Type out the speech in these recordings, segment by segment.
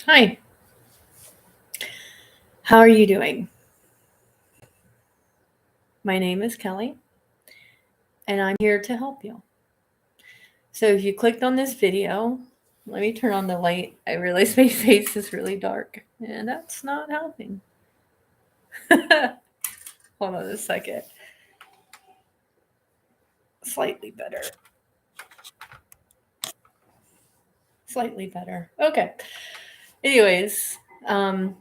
Hi, how are you doing? My name is Kelly, and I'm here to help you. So, if you clicked on this video, let me turn on the light. I realize my face is really dark, and that's not helping. Hold on a second. Slightly better. Slightly better. Okay. Anyways, um,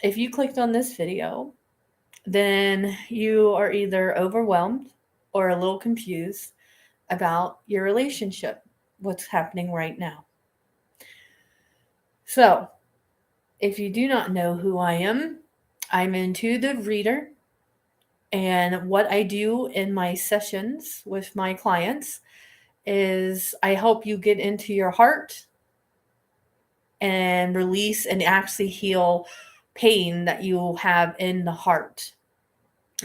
if you clicked on this video, then you are either overwhelmed or a little confused about your relationship, what's happening right now. So, if you do not know who I am, I'm an intuitive reader. And what I do in my sessions with my clients is I help you get into your heart and release and actually heal pain that you have in the heart.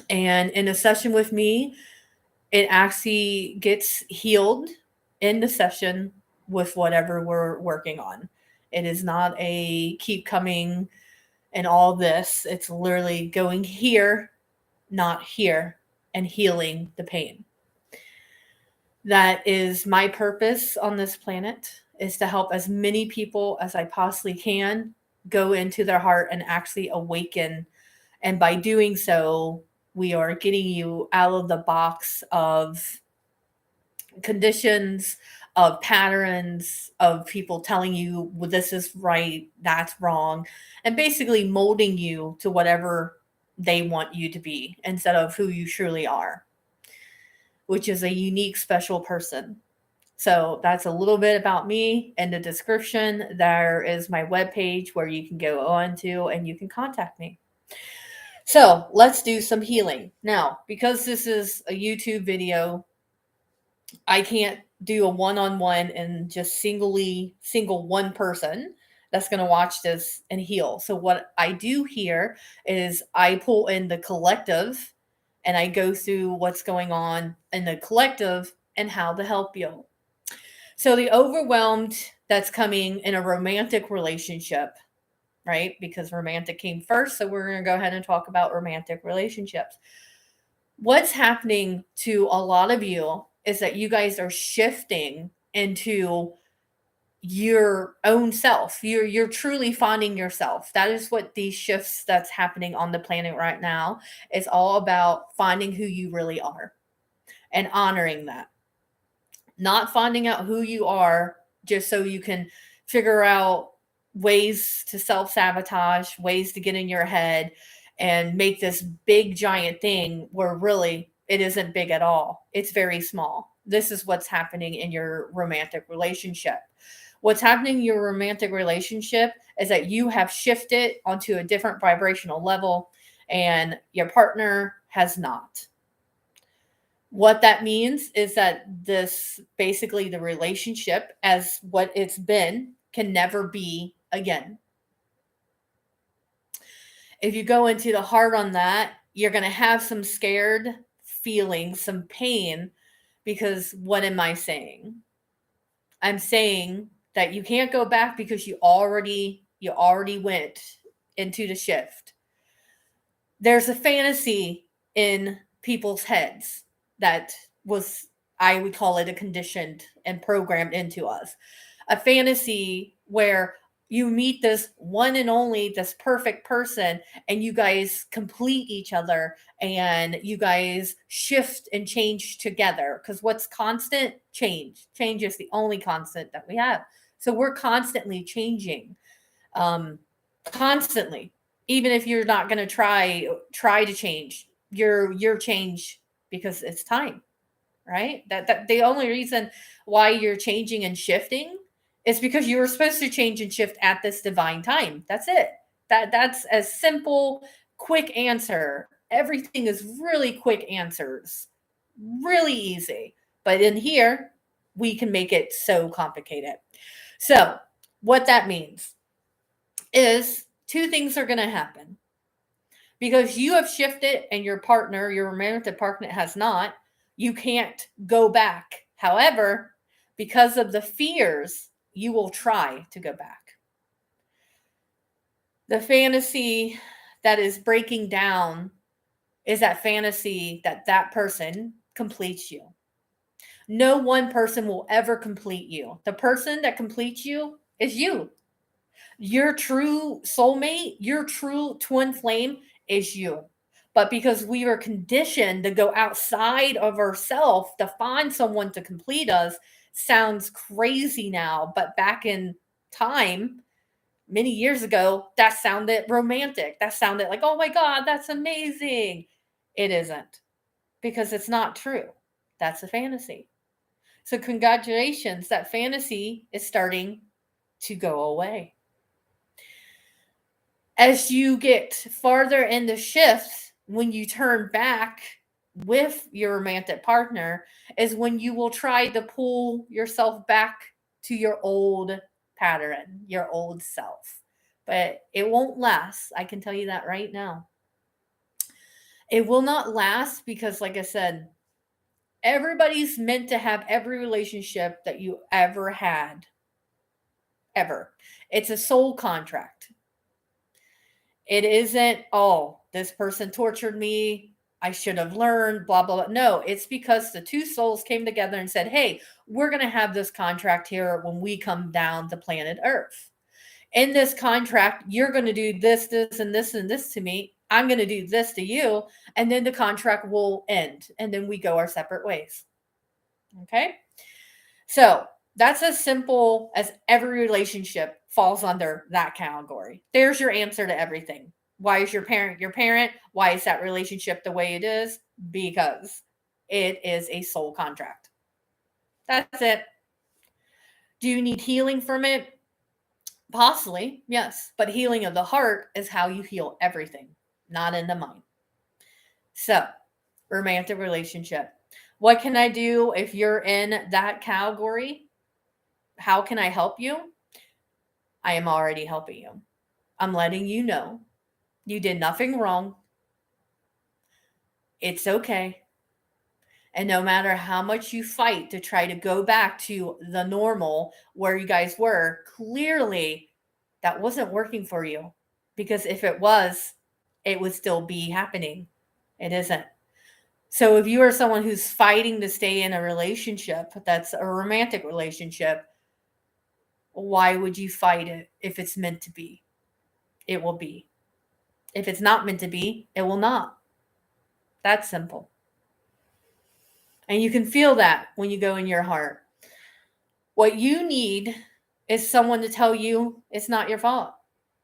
And in a session with me, it actually gets healed in the session with whatever we're working on. It is not a keep coming and all this. It's literally going here, not here, and healing the pain. That is my purpose on this planet, is to help as many people as I possibly can go into their heart and actually awaken. And by doing so, we are getting you out of the box of conditions, of patterns, of people telling you, well, this is right, that's wrong, and basically molding you to whatever they want you to be instead of who you truly are, which is a unique, special person. So that's a little bit about me. In the description, there is my webpage where you can go on to and you can contact me. So let's do some healing. Now, because this is a YouTube video, I can't do a one-on-one and just single one person that's going to watch this and heal. So what I do here is I pull in the collective and I go through what's going on in the collective and how to help you. So the overwhelmed that's coming in a romantic relationship, right? Because romantic came first, so we're going to go ahead and talk about romantic relationships. What's happening to a lot of you is that you guys are shifting into your own self. You're truly finding yourself. That is what these shifts that's happening on the planet right now is all about, finding who you really are and honoring that. Not finding out who you are just so you can figure out ways to self-sabotage, ways to get in your head and make this big giant thing where really it isn't big at all. It's very small. This is what's happening in your romantic relationship. What's happening in your romantic relationship is that you have shifted onto a different vibrational level and your partner has not. What that means is that this, basically the relationship as what it's been, can never be again. If you go into the heart on that, you're going to have some scared feelings, some pain, because what am I saying? I'm saying that you can't go back because you already went into the shift. There's a fantasy in people's heads that was, I would call it, a conditioned and programmed into us. A fantasy where you meet this one and only, this perfect person, and you guys complete each other and you guys shift and change together. Because what's constant? Change. Change is the only constant that we have. So we're constantly changing. Constantly, even if you're not going to try to change your change, because it's time, right? That the only reason why you're changing and shifting is because you were supposed to change and shift at this divine time. That's it. That's a simple, quick answer. Everything is really quick answers, really easy, but in here we can make it so complicated. So what that means is two things are going to happen. Because you have shifted and your partner, your romantic partner, has not, you can't go back. However, because of the fears, you will try to go back. The fantasy that is breaking down is that fantasy that that person completes you. No one person will ever complete you. The person that completes you is you. Your true soulmate, your true twin flame is you. But because we are conditioned to go outside of ourselves to find someone to complete us, sounds crazy now. But back in time, many years ago, that sounded romantic. That sounded like, oh my God, that's amazing. It isn't, because it's not true. That's a fantasy. So, congratulations, that fantasy is starting to go away. As you get farther in the shifts, when you turn back with your romantic partner, is when you will try to pull yourself back to your old pattern, your old self. But it won't last. I can tell you that right now. It will not last because, like I said, everybody's meant to have every relationship that you ever had. Ever. It's a soul contract. It isn't, oh, this person tortured me. I should have learned, blah, blah, blah. No, it's because the two souls came together and said, hey, we're going to have this contract here when we come down to planet Earth. In this contract, you're going to do this, this, and this, and this to me. I'm going to do this to you. And then the contract will end. And then we go our separate ways. Okay? So that's as simple as every relationship falls under that category. There's your answer to everything. Why is your parent your parent? Why is that relationship the way it is? Because it is a soul contract. That's it. Do you need healing from it? Possibly, yes. But healing of the heart is how you heal everything, not in the mind. So, romantic relationship. What can I do if you're in that category? How can I help you? I am already helping you. I'm letting you know you did nothing wrong. It's okay. And no matter how much you fight to try to go back to the normal where you guys were, clearly that wasn't working for you. Because if it was, it would still be happening. It isn't. So if you are someone who's fighting to stay in a relationship that's a romantic relationship, why would you fight it if it's meant to be? It will be. If it's not meant to be, it will not. That's simple. And you can feel that when you go in your heart. What you need is someone to tell you it's not your fault.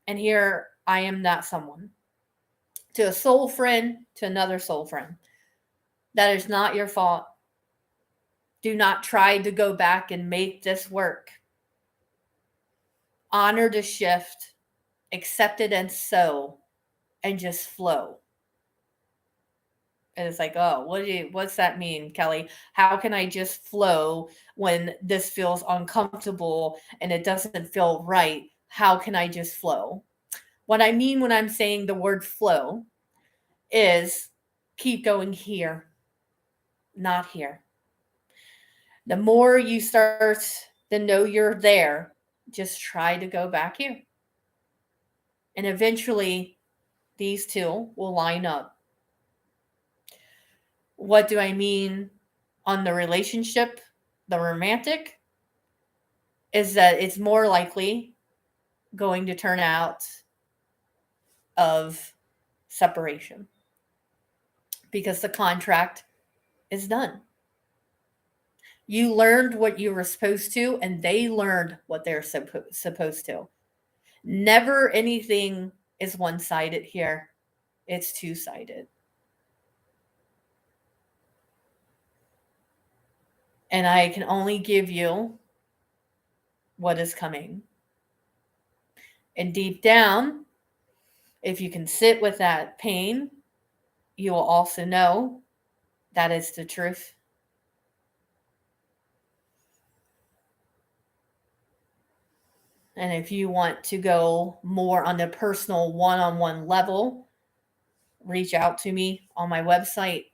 And here I am that someone. To a soul friend, to another soul friend. That is not your fault. Do not try to go back and make this work. Honor the shift, accept it and so, and just flow. And it's like, oh, what's that mean, Kelly? How can I just flow when this feels uncomfortable and it doesn't feel right? How can I just flow? What I mean when I'm saying the word flow is keep going here, not here. The more you start to know you're there, just try to go back here. And eventually, these two will line up. What do I mean on the relationship, the romantic? Is that it's more likely going to turn out of separation because the contract is done. You learned what you were supposed to, and they learned what they're supposed to. Never anything is one sided here, it's two sided. And I can only give you what is coming. And deep down, if you can sit with that pain, you will also know that is the truth. And if you want to go more on the personal one-on-one level, reach out to me on my website.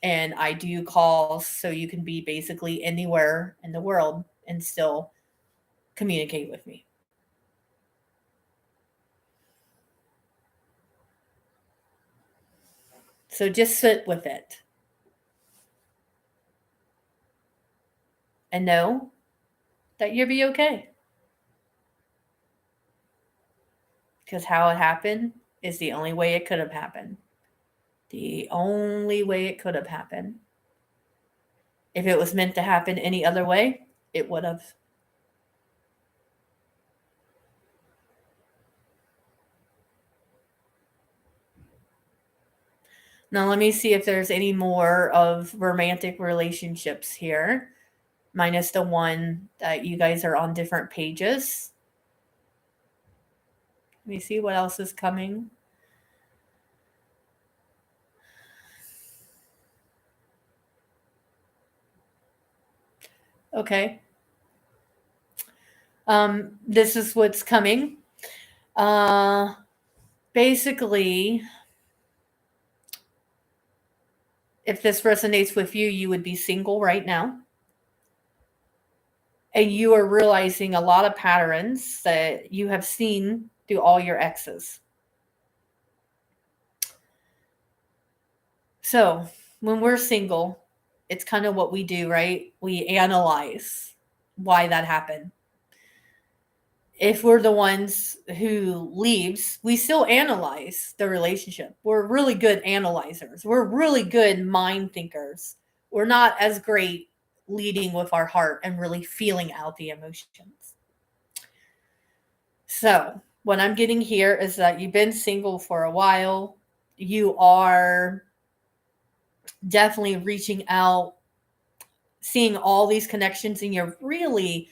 And I do calls so you can be basically anywhere in the world and still communicate with me. So just sit with it and know that you'll be okay. Because how it happened is the only way it could have happened. The only way it could have happened. If it was meant to happen any other way, it would have. Now, let me see if there's any more of romantic relationships here, minus the one that you guys are on different pages. Let me see what else is coming. Okay. This is what's coming. Basically, if this resonates with you, you would be single right now. And you are realizing a lot of patterns that you have seen through all your exes. So, when we're single, it's kind of what we do, right? We analyze why that happened. If we're the ones who leaves, we still analyze the relationship. We're really good analyzers. We're really good mind thinkers. We're not as great leading with our heart and really feeling out the emotions. So, what I'm getting here is that you've been single for a while. You are definitely reaching out, seeing all these connections, and you're really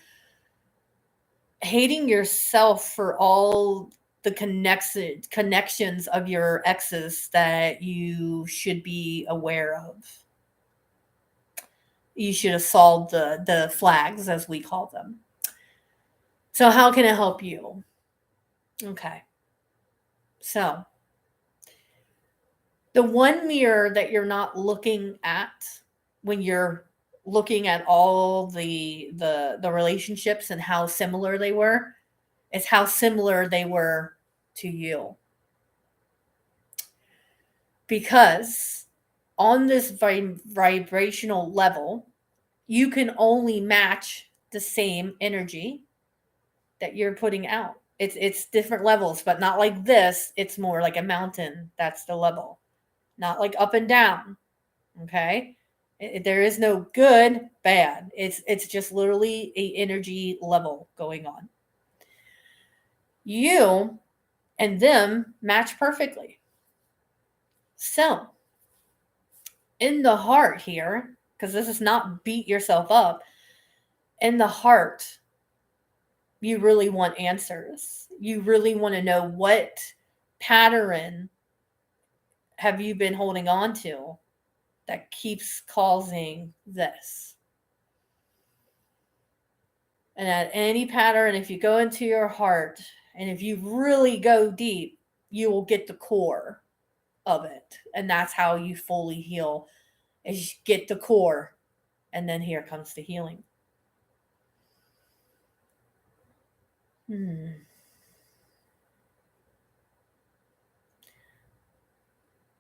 hating yourself for all the connections of your exes that you should be aware of. You should have solved the flags, as we call them. So how can it help you? Okay. So the one mirror that you're not looking at when you're looking at all the relationships and how similar they were is how similar they were to you. Because on this vibrational level, you can only match the same energy that you're putting out. It's different levels, but not like this. It's more like a mountain. That's the level. Not like up and down. Okay? There is no good, bad. It's just literally a energy level going on. You and them match perfectly. So, in the heart here, because this is not beat yourself up, in the heart, you really want answers. You really want to know what pattern have you been holding on to that keeps causing this. And at any pattern, if you go into your heart and if you really go deep, you will get the core of it. And that's how you fully heal, is you get the core. And then here comes the healing.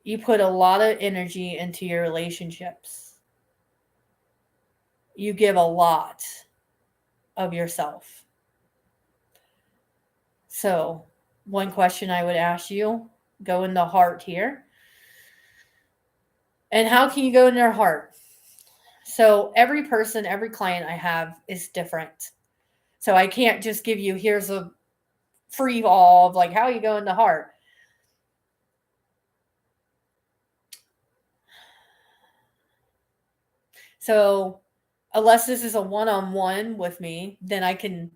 You put a lot of energy into your relationships. You give a lot of yourself. So, one question I would ask you, go in the heart here. And how can you go in their heart? So, every person, every client I have is different. So, I can't just give you, here's a free all of like how you go in the heart. So, unless this is a one-on-one with me, then I can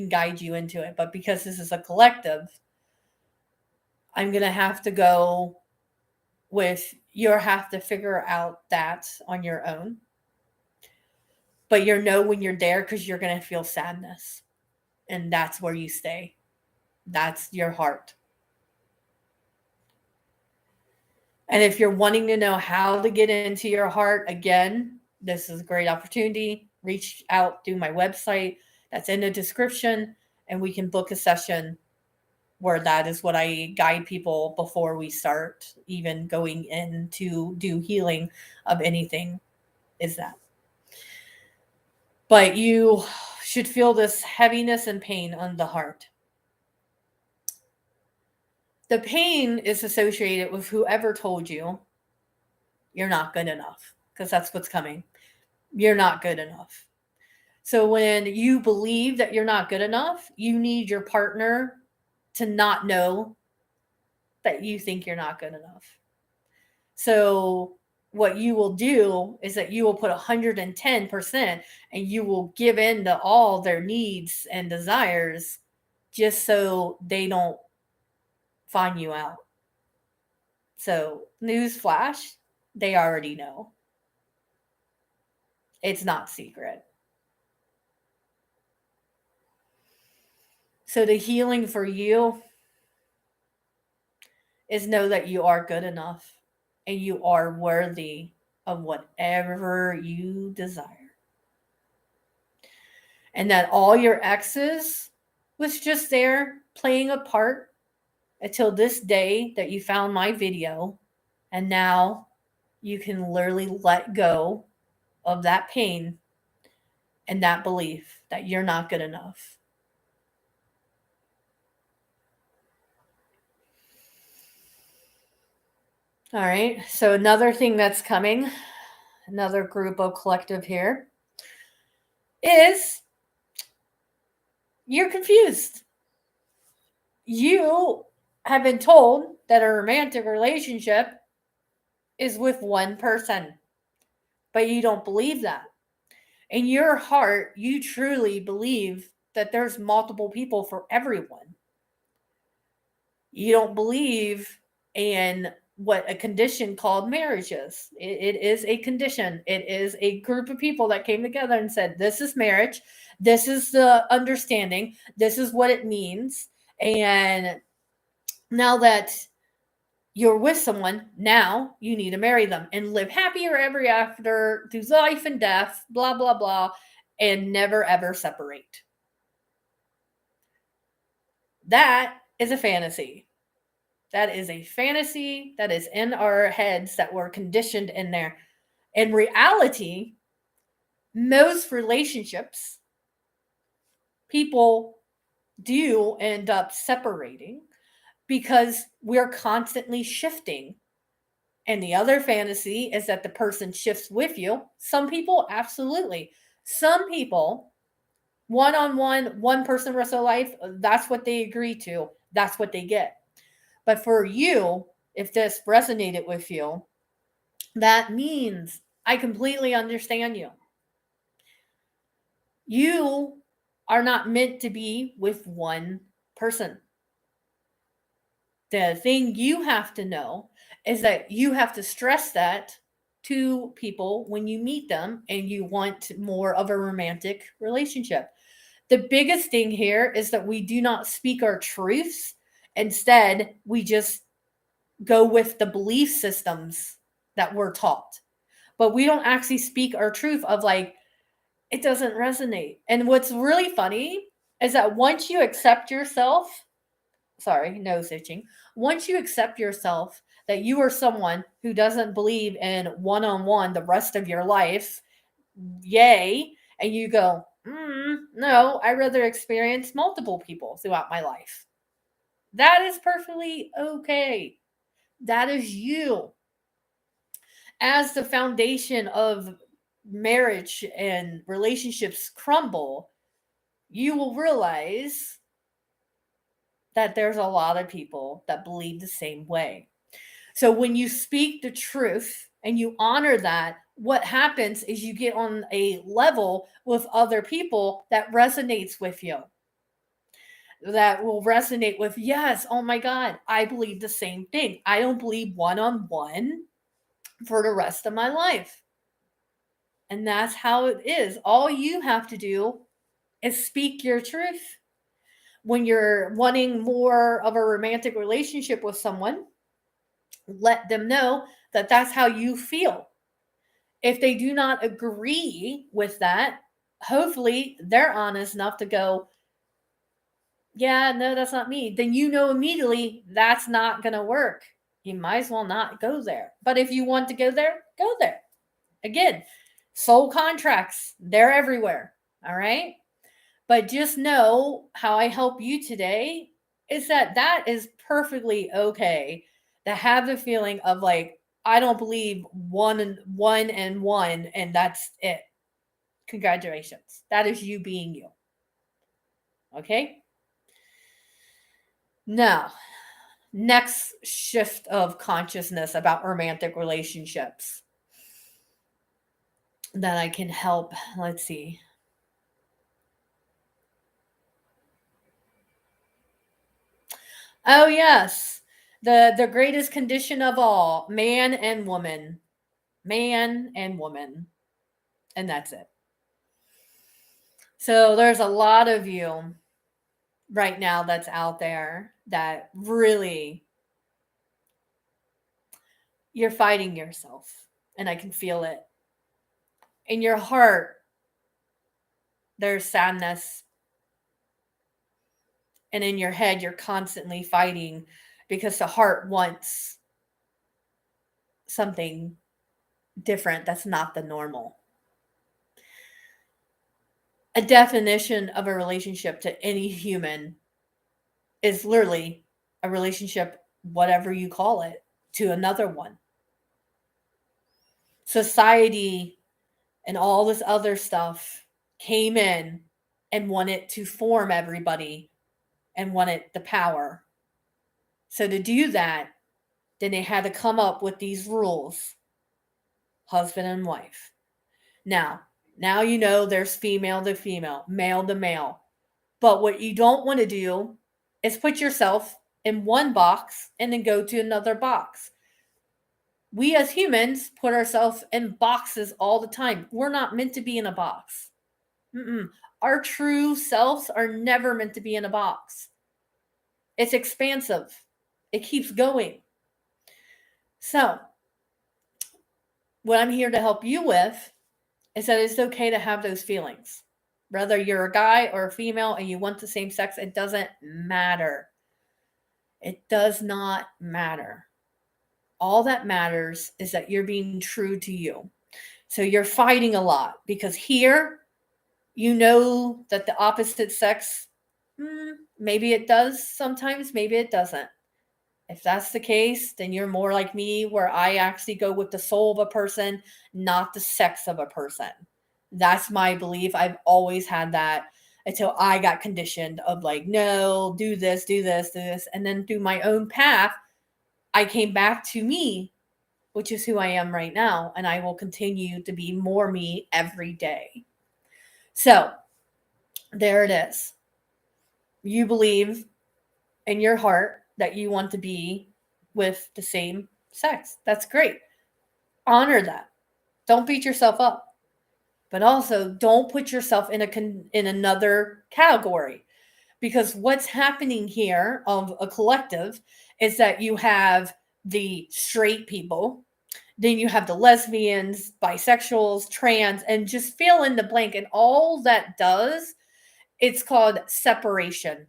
guide you into it. But because this is a collective, I'm going to have to go with you'll have to figure out that on your own. But you'll know when you're there because you're going to feel sadness. And that's where you stay. That's your heart. And if you're wanting to know how to get into your heart, again, this is a great opportunity. Reach out through my website. That's in the description. And we can book a session where that is what I guide people before we start even going in to do healing of anything, is that. But you should feel this heaviness and pain on the heart. The pain is associated with whoever told you you're not good enough, because that's what's coming. You're not good enough. So when you believe that you're not good enough, you need your partner to not know that you think you're not good enough. So what you will do is that you will put 110% and you will give in to all their needs and desires just so they don't find you out. So, news flash, they already know. It's not secret. So the healing for you is know that you are good enough and you are worthy of whatever you desire. And that all your exes was just there playing a part until this day that you found my video. And now you can literally let go of that pain and that belief that you're not good enough. All right. So another thing that's coming, another group of collective here, is you're confused. You have been told that a romantic relationship is with one person, but you don't believe that. In your heart, you truly believe that there's multiple people for everyone. You don't believe in what a condition called marriage is. It is a condition. It is a group of people that came together and said, this is marriage. This is the understanding. This is what it means. And now that you're with someone, now you need to marry them and live happier ever after through life and death, blah, blah, blah, and never ever separate. That is a fantasy. That is a fantasy that is in our heads that we're conditioned in there. In reality, most relationships, people do end up separating because we're constantly shifting. And the other fantasy is that the person shifts with you. Some people, absolutely. Some people, one-on-one, one person rest of their life, that's what they agree to. That's what they get. But for you, if this resonated with you, that means I completely understand you. You are not meant to be with one person. The thing you have to know is that you have to stress that to people when you meet them and you want more of a romantic relationship. The biggest thing here is that we do not speak our truths. Instead, we just go with the belief systems that we're taught. But we don't actually speak our truth of like, it doesn't resonate. And what's really funny is that once you accept yourself, sorry, nose itching. Once you accept yourself that you are someone who doesn't believe in one-on-one the rest of your life, yay, and you go, no, I'd rather experience multiple people throughout my life. That is perfectly okay. That is you. As the foundation of marriage and relationships crumble, you will realize that there's a lot of people that believe the same way. So when you speak the truth and you honor that, what happens is you get on a level with other people that resonates with you. That will resonate with, yes, oh my God, I believe the same thing. I don't believe one-on-one for the rest of my life. And that's how it is. All you have to do is speak your truth. When you're wanting more of a romantic relationship with someone, let them know that that's how you feel. If they do not agree with that, hopefully they're honest enough to go, Yeah, no, that's not me. Then you know immediately that's not going to work. You might as well not go there. But if you want to go there, go there. Again, soul contracts, they're everywhere. All right. But just know how I help you today is that that is perfectly okay to have the feeling of like, I don't believe one and that's it. Congratulations. That is you being you. Okay. Now, next shift of consciousness about romantic relationships that I can help. Let's see. Oh yes. The greatest condition of all, man and woman. Man and woman. And that's it. So there's a lot of you right now that's out there that really you're fighting yourself and I can feel it. In your heart there's sadness, and in your head you're constantly fighting because the heart wants something different that's not the normal. A definition of a relationship to any human is literally a relationship, whatever you call it, to another one. Society and all this other stuff came in and wanted to form everybody and wanted the power. So to do that, then they had to come up with these rules, husband and wife. Now you know there's female to female, male to male. But what you don't want to do is put yourself in one box and then go to another box. We as humans put ourselves in boxes all the time. We're not meant to be in a box. Mm-mm. Our true selves are never meant to be in a box. It's expansive. It keeps going. So, what I'm here to help you with is that it's okay to have those feelings. Whether you're a guy or a female and you want the same sex, it doesn't matter. It does not matter. All that matters is that you're being true to you. So you're fighting a lot because here you know that the opposite sex, maybe it does sometimes, maybe it doesn't. If that's the case, then you're more like me, where I actually go with the soul of a person, not the sex of a person. That's my belief. I've always had that until I got conditioned of like, no, do this, do this, do this. And then through my own path, I came back to me, which is who I am right now. And I will continue to be more me every day. So there it is. You believe in your heart that you want to be with the same sex. That's great. Honor that. Don't beat yourself up. But also don't put yourself in another category, because what's happening here of a collective is that you have the straight people, then you have the lesbians, bisexuals, trans, and just fill in the blank. And all that does, it's called separation.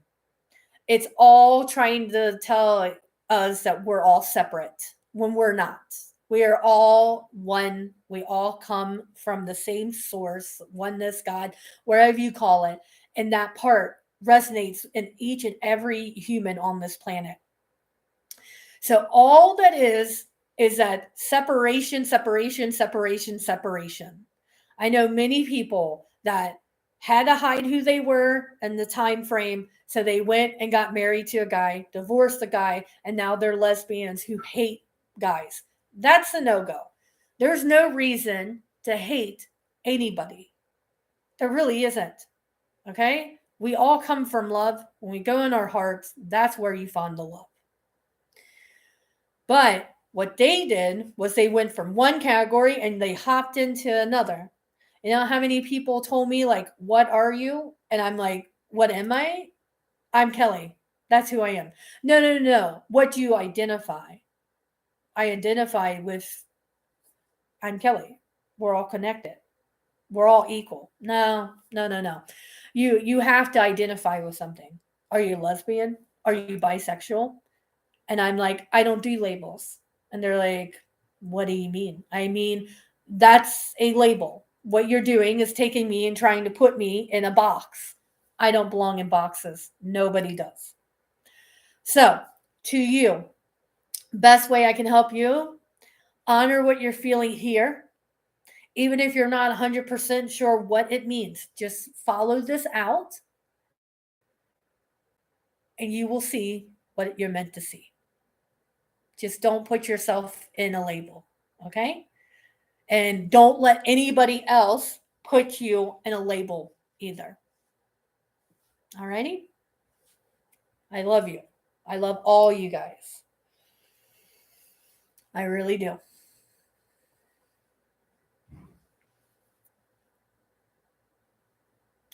It's all trying to tell us that we're all separate when we're not. We are all one. We all come from the same source, oneness, God, wherever you call it. And that part resonates in each and every human on this planet. So all that is that separation, separation, separation, separation. I know many people that had to hide who they were and the time frame, so they went and got married to a guy, divorced the guy, and now they're lesbians who hate guys. That's a no-go. There's no reason to hate anybody. There really isn't. Okay? We all come from love. When we go in our hearts, that's where you find the love. But what they did was they went from one category and they hopped into another. You know how many people told me, like, what are you? And I'm like, what am I? I'm Kelly. That's who I am. No, no, no, no. What do you identify? I identify with I'm Kelly. We're all connected. We're all equal. No, no, no, no. You have to identify with something. Are you lesbian? Are you bisexual? And I'm like, I don't do labels. And they're like, what do you mean? I mean, that's a label. What you're doing is taking me and trying to put me in a box. I don't belong in boxes. Nobody does. So, to you, best way I can help you, honor what you're feeling here. Even if you're not 100% sure what it means, just follow this out and you will see what you're meant to see. Just don't put yourself in a label, okay? And don't let anybody else put you in a label either. Alrighty? I love you. I love all you guys. I really do.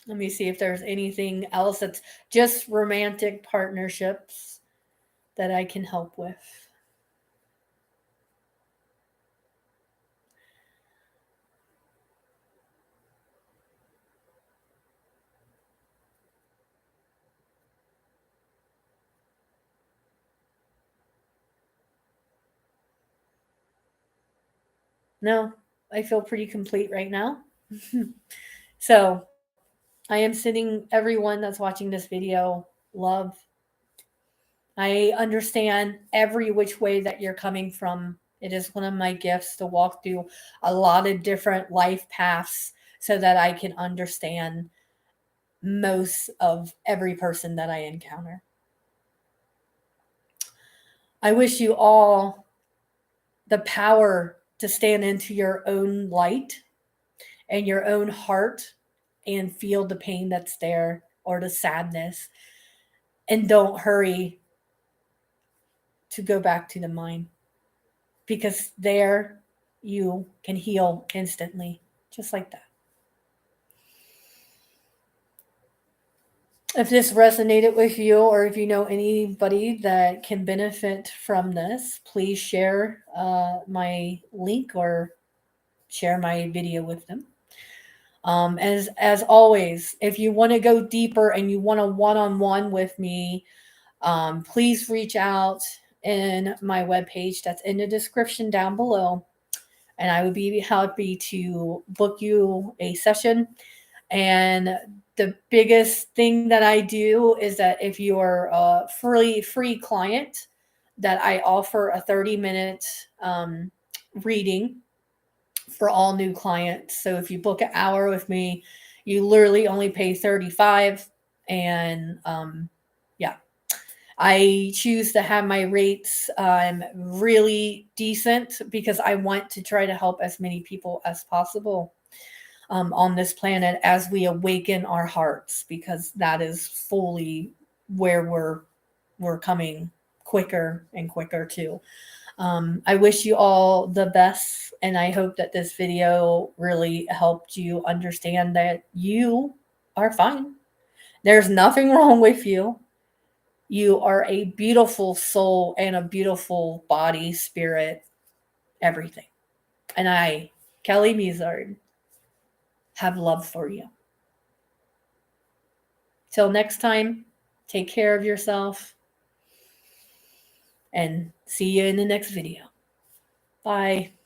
Let me see if there's anything else that's just romantic partnerships that I can help with. No, I feel pretty complete right now. So I am sending everyone that's watching this video love. I understand every which way that you're coming from. It is one of my gifts to walk through a lot of different life paths so that I can understand most of every person that I encounter. I wish you all the power to stand into your own light and your own heart and feel the pain that's there or the sadness. And don't hurry to go back to the mind because there you can heal instantly, just like that. If this resonated with you, or if you know anybody that can benefit from this, please share my link or share my video with them. As always, if you want to go deeper and you want a one-on-one with me, please reach out in my webpage that's in the description down below, and I would be happy to book you a session. And the biggest thing that I do is that if you're a free client, that I offer a 30-minute reading for all new clients. So if you book an hour with me, you literally only pay 35. And yeah, I choose to have my rates really decent because I want to try to help as many people as possible on this planet as we awaken our hearts, because that is fully where we're coming quicker and quicker to. I wish you all the best, and I hope that this video really helped you understand that you are fine. There's nothing wrong with you. You are a beautiful soul and a beautiful body, spirit, everything. And I, Kelly Mizard, have love for you. Till next time, take care of yourself and see you in the next video. Bye.